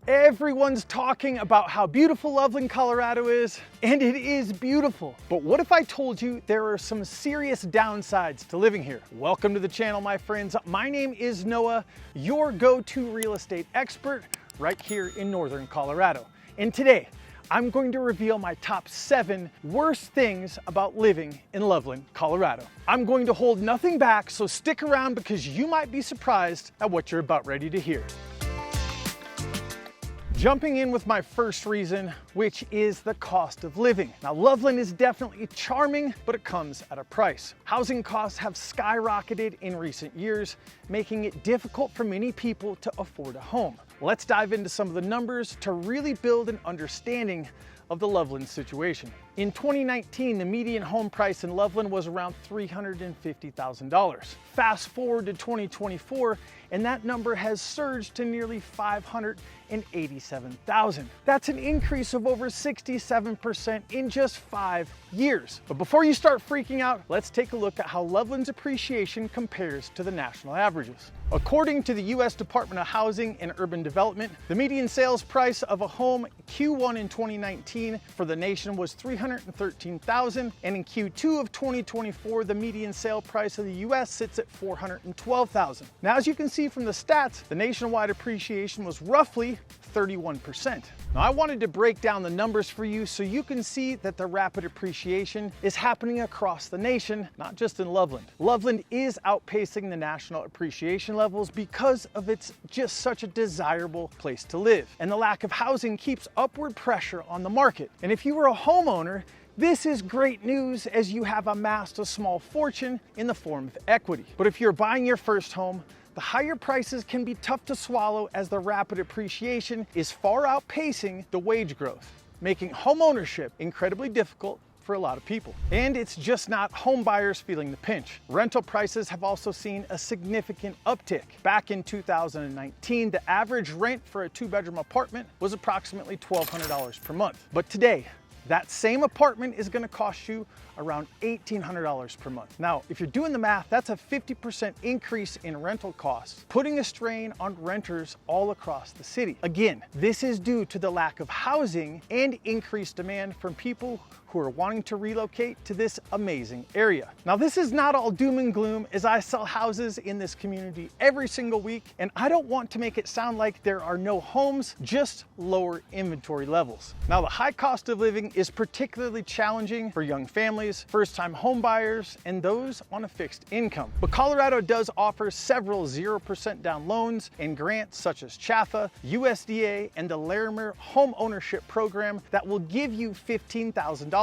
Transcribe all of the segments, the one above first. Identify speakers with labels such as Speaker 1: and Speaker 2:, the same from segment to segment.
Speaker 1: Everyone's talking about how beautiful Loveland, Colorado is, and it is beautiful. But what if I told you there are some serious downsides to living here? Welcome to the channel, my friends. My name is Noah, your go-to real estate expert right here in Northern Colorado. And today, I'm going to reveal my top 7 worst things about living in Loveland, Colorado. I'm going to hold nothing back, so stick around because you might be surprised at what you're about ready to hear. Jumping in with my first reason, which is the cost of living. Now, Loveland is definitely charming, but it comes at a price. Housing costs have skyrocketed in recent years, making it difficult for many people to afford a home. Let's dive into some of the numbers to really build an understanding of the Loveland situation. In 2019, the median home price in Loveland was around $350,000. Fast forward to 2024, and that number has surged to nearly $587,000. That's an increase of over 67% in just 5 years. But before you start freaking out, let's take a look at how Loveland's appreciation compares to the national averages. According to the U.S. Department of Housing and Urban Development, the median sales price of a home Q1 in 2019 for the nation was $313,000, and in Q2 of 2024, the median sale price of the U.S. sits at $412,000. Now, as you can see from the stats, the nationwide appreciation was roughly 31%. Now, I wanted to break down the numbers for you so you can see that the rapid appreciation is happening across the nation, not just in Loveland. Loveland is outpacing the national appreciation levels because of its just such a desirable place to live. And the lack of housing keeps upward pressure on the market. And if you were a homeowner, this is great news as you have amassed a small fortune in the form of equity. But if you're buying your first home, the higher prices can be tough to swallow as the rapid appreciation is far outpacing the wage growth, making home ownership incredibly difficult for a lot of people. And it's just not home buyers feeling the pinch. Rental prices have also seen a significant uptick. Back in 2019, the average rent for a 2-bedroom apartment was approximately $1,200 per month. But today, that same apartment is going to cost you around $1,800 per month. Now, if you're doing the math, that's a 50% increase in rental costs, putting a strain on renters all across the city. Again, this is due to the lack of housing and increased demand from people who are wanting to relocate to this amazing area. Now, this is not all doom and gloom, as I sell houses in this community every single week, and I don't want to make it sound like there are no homes, just lower inventory levels. Now, the high cost of living is particularly challenging for young families, first-time home buyers, and those on a fixed income. But Colorado does offer several 0% down loans and grants such as CHFA, USDA, and the Larimer Home Ownership Program that will give you $15,000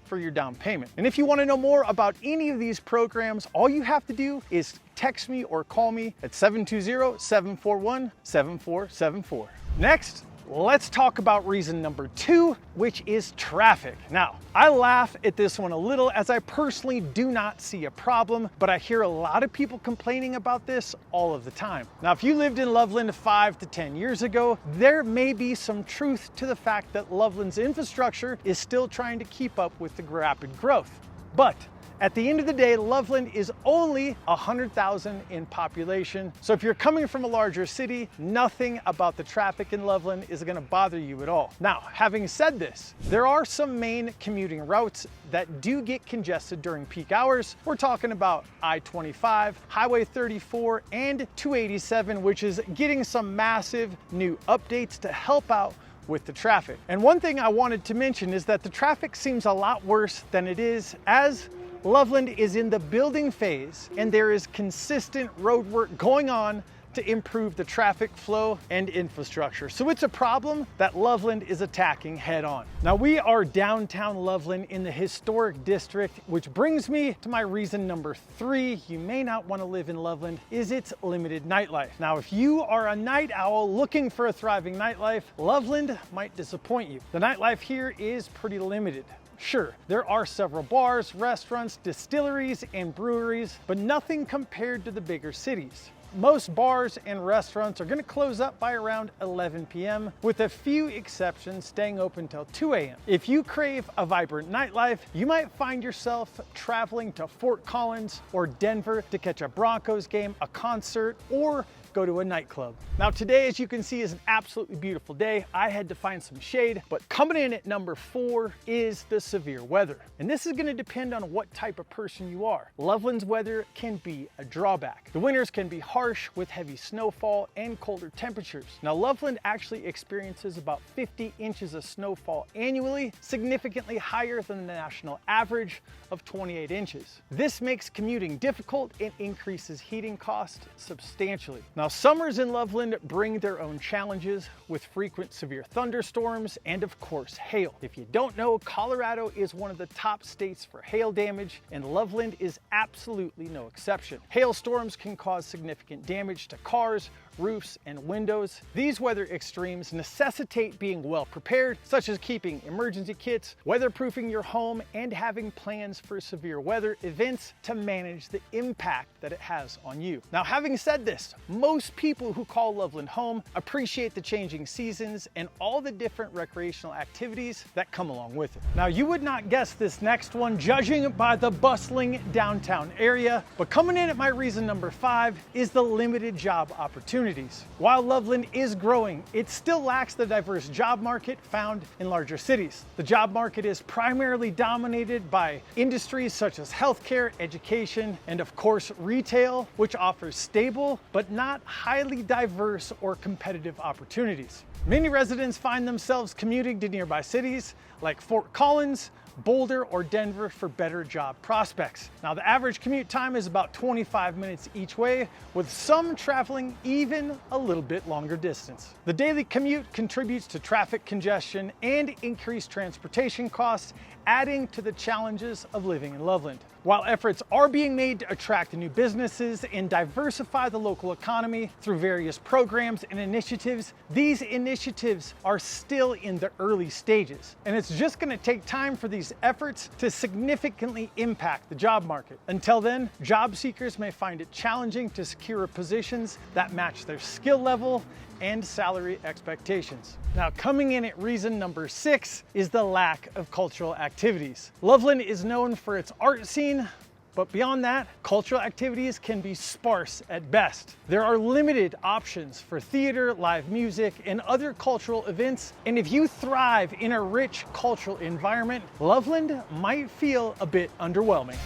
Speaker 1: for your down payment. And if you want to know more about any of these programs, all you have to do is text me or call me at 720-741-7474. Next, let's talk about reason number 2, which is traffic. Now, I laugh at this one a little as I personally do not see a problem, but I hear a lot of people complaining about this all of the time. Now, if you lived in Loveland 5 to 10 years ago, there may be some truth to the fact that Loveland's infrastructure is still trying to keep up with the rapid growth. But at the end of the day, Loveland is only 100,000 in population. So if you're coming from a larger city, nothing about the traffic in Loveland is going to bother you at all. Now, having said this, there are some main commuting routes that do get congested during peak hours. We're talking about I-25, Highway 34, and 287, which is getting some massive new updates to help out with the traffic. And one thing I wanted to mention is that the traffic seems a lot worse than it is, as Loveland is in the building phase and there is consistent road work going on to improve the traffic flow and infrastructure. So it's a problem that Loveland is attacking head on. Now, we are downtown Loveland in the historic district, which brings me to my reason number 3 you may not want to live in Loveland, is its limited nightlife. Now, if you are a night owl looking for a thriving nightlife, Loveland might disappoint you. The nightlife here is pretty limited. Sure, there are several bars, restaurants, distilleries, and breweries, but nothing compared to the bigger cities. Most bars and restaurants are going to close up by around 11 p.m., with a few exceptions staying open till 2 a.m. If you crave a vibrant nightlife, you might find yourself traveling to Fort Collins or Denver to catch a Broncos game, a concert, or go to a nightclub. Now today, as you can see, is an absolutely beautiful day. I had to find some shade, but coming in at number 4 is the severe weather. And this is gonna depend on what type of person you are. Loveland's weather can be a drawback. The winters can be harsh with heavy snowfall and colder temperatures. Now Loveland actually experiences about 50 inches of snowfall annually, significantly higher than the national average of 28 inches. This makes commuting difficult and increases heating costs substantially. Now summers in Loveland bring their own challenges with frequent severe thunderstorms and of course hail. If you don't know, Colorado is one of the top states for hail damage, and Loveland is absolutely no exception. Hailstorms can cause significant damage to cars, roofs, and windows. These weather extremes necessitate being well prepared, such as keeping emergency kits, weatherproofing your home, and having plans for severe weather events to manage the impact that it has on you. Now, having said this, most people who call Loveland home appreciate the changing seasons and all the different recreational activities that come along with it. Now, you would not guess this next one, judging by the bustling downtown area, but coming in at my reason number 5 is the limited job opportunities. While Loveland is growing, it still lacks the diverse job market found in larger cities. The job market is primarily dominated by industries such as healthcare, education, and of course retail, which offers stable but not highly diverse or competitive opportunities. Many residents find themselves commuting to nearby cities like Fort Collins, Boulder, or Denver for better job prospects. Now, the average commute time is about 25 minutes each way, with some traveling even a little bit longer distance. The daily commute contributes to traffic congestion and increased transportation costs, adding to the challenges of living in Loveland. While efforts are being made to attract new businesses and diversify the local economy through various programs and initiatives, these initiatives are still in the early stages. And it's just going to take time for these efforts to significantly impact the job market. Until then, job seekers may find it challenging to secure positions that match their skill level and salary expectations. Now, coming in at reason number 6 is the lack of cultural activities. Loveland is known for its art scene, but beyond that, cultural activities can be sparse at best. There are limited options for theater, live music, and other cultural events, and if you thrive in a rich cultural environment, Loveland might feel a bit underwhelming.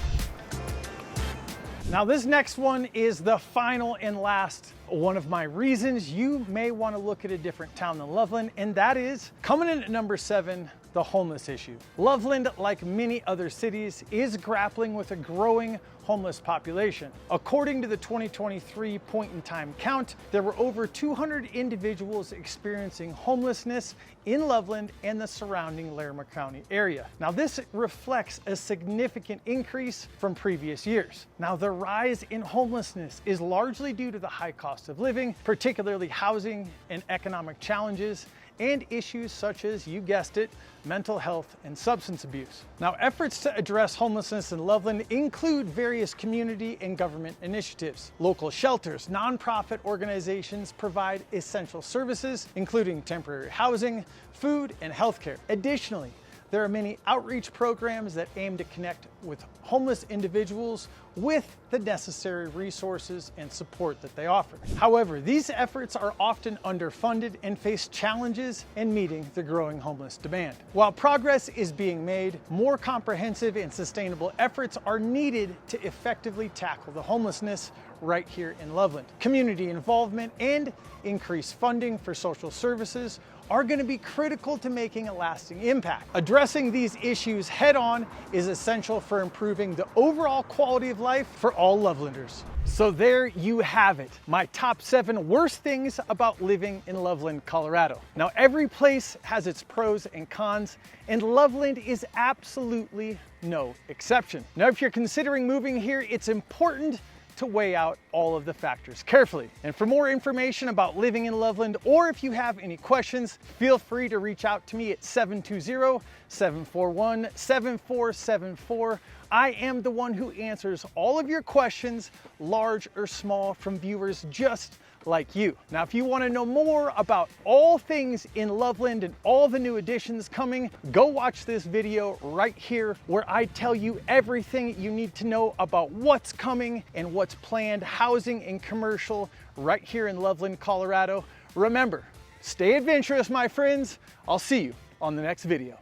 Speaker 1: Now, this next one is the final and last one of my reasons you may want to look at a different town than Loveland, and that is coming in at number 7, the homeless issue. Loveland, like many other cities, is grappling with a growing homeless population. According to the 2023 point-in-time count, there were over 200 individuals experiencing homelessness in Loveland and the surrounding Larimer County area. Now, this reflects a significant increase from previous years. Now, the rise in homelessness is largely due to the high cost of living, particularly housing and economic challenges, and issues such as, you guessed it, mental health and substance abuse. Now, efforts to address homelessness in Loveland include various community and government initiatives. Local shelters, nonprofit organizations provide essential services, including temporary housing, food, and healthcare. Additionally, there are many outreach programs that aim to connect with homeless individuals with the necessary resources and support that they offer. However, these efforts are often underfunded and face challenges in meeting the growing homeless demand. While progress is being made, more comprehensive and sustainable efforts are needed to effectively tackle the homelessness right here in Loveland. Community involvement and increased funding for social services are going to be critical to making a lasting impact. Addressing these issues head-on is essential for improving the overall quality of life for all Lovelanders. So there you have it, my top 7 worst things about living in Loveland, Colorado. Now, every place has its pros and cons, and Loveland is absolutely no exception. Now, if you're considering moving here, it's important to weigh out all of the factors carefully. And for more information about living in Loveland, or if you have any questions, feel free to reach out to me at 720-741-7474. I am the one who answers all of your questions, large or small, from viewers just like you. Now, if you want to know more about all things in Loveland and all the new additions coming, go watch this video right here where I tell you everything you need to know about what's coming and what's planned, housing and commercial, right here in Loveland, Colorado. Remember, stay adventurous, my friends. I'll see you on the next video.